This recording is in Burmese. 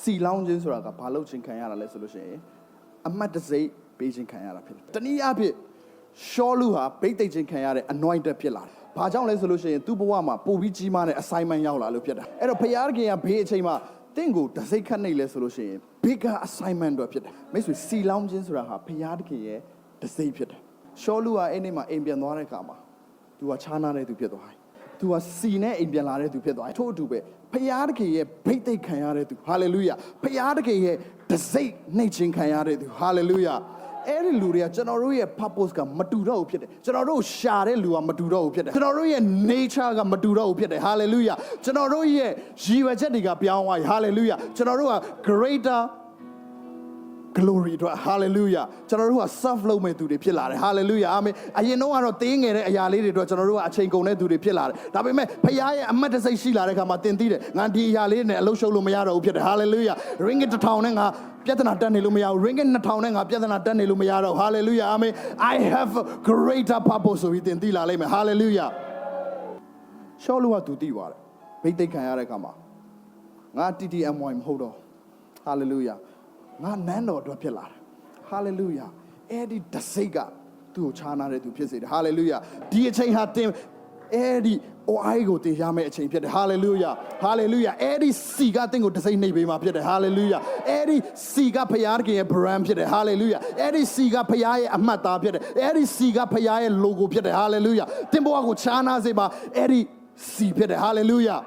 စီလောင်းခြင်းဆိုတာကဘာလို့ချင်းခံရတာလဲဆိုလို့ရှိရင်အမတ်တစိမ့်ပေးခြင်းခံရတာဖြစ်တယ်တနည်းအားဖြင့်ရှောလူဟာဗိတ်သိက်ချင်းခံရတဲ့ anointed ဖြစ်လာတယ်ဘာကြောင့်လဲဆိုလို့ရှိရင်သူ့ဘဝမှာပို့ပြီးကြီးမားတဲ့ assignment ရောက်လာလို့ဖြစ်တာအဲ့တော့ဖခင်ကဘေးအချိန်မှာတင့်ကိုတစိမ့်ခတ်နေလဲဆိုလို့ရှိရင် bigger assignment တော့ဖြစ်တယ်မိတ်ဆွေစီလောင်းခြင်းဆိုတာဟာဖခင်ရဲ့တစိမ့်ဖြစ်တယ်ရှောလူဟာအဲ့ဒီမှာအိမ်ပြန်သွားတဲ့အခါမှာသူကခြားနာတဲ့သူဖြစ်သွားတယ်သူကစီနဲ့အိမ်ပြန်လာတဲ့သူဖြစ်သွားတယ်ထို့အတူပဲဖခင်ရဲ့ဗိတ်သိက်ခံရတဲ့သူ hallelujah ဖခင်ရဲ့တစိမ့်နှိတ်ချင်းခံရတဲ့သူ hallelujah အဲ့ဒီလူတွေကကျွန်တော်တို့ရဲ့ purpose ကမတူတော့ဘူးဖြစ်တယ်ကျွန်တော်တို့ရှာတဲ့လူကမတူတော့ဘူးဖြစ်တယ်ကျွန်တော်တို့ရဲ့ nature ကမတူတော့ဘူးဖြစ်တယ် hallelujah ကျွန်တော်တို့ရဲ့ရည်ရွယ်ချက်တွေကပြောင်းသွားပြီ hallelujah ကျွန်တော်တို့က greater glory အတွက် hallelujah ကျွန်တော်တို့က serve လုပ်မဲ့သူတွေဖြစ်လာတယ် hallelujah အာမင်အရင်တော့ကတော့တင်းငယ်တဲ့အရာလေးတွေအတွက်ကျွန်တော်တို့ကအချိန်ကုန်တဲ့သူတွေဖြစ်လာတယ်ဒါပေမဲ့ဖခင်ရဲ့အမတ်တစိတ်ရှိလာတဲ့အခါမှာတင်သိတယ်ငါဒီအရာလေးနဲ့အလုပ်ရှုပ်လို့မရတော့ဘူးဖြစ်တယ် hallelujah ringgit 1000နဲ့ငါပြဿနာတက်နေလို့မရဘူး ringgit 2000နဲ့ငါပြဿနာတက်နေလို့မရတော့ hallelujah အာမင် I have greater purpose ဆိုပြီးတင်သိလာလိမ့်မယ် hallelujah ရှောလူကသူသိသွားတယ်ဗိတ်သိက်ခံရတဲ့အခါမှာငါ TTMY မဟုတ်တော့ hallelujahငါနန်းတော်အတွက်ဖြစ်လာတယ် hallelujah အဲ့ဒီတစိတ်ကသူ့ကိုခြားနာတဲ့သူဖြစ်စေတယ် hallelujah ဒီအချိန်ဟာတင်အဲ့ဒီအိုင်ကိုတင်ရမယ့်အချိန်ဖြစ်တယ် hallelujah hallelujah အဲ့ဒီစီကတင်ကိုတစိတ်နှိပ်ပေးမှာဖြစ်တယ် hallelujah အဲ့ဒီစီကဖခင်ရဲ့ brand ဖြစ်တယ် hallelujah အဲ့ဒီစီကဖခင်ရဲ့အမှတ်သားဖြစ်တယ်အဲ့ဒီစီကဖခင်ရဲ့ logo ဖြစ်တယ် hallelujah တင်ဘဝကိုခြားနာစေပါအဲ့ဒီစီဖြစ်တယ် hallelujah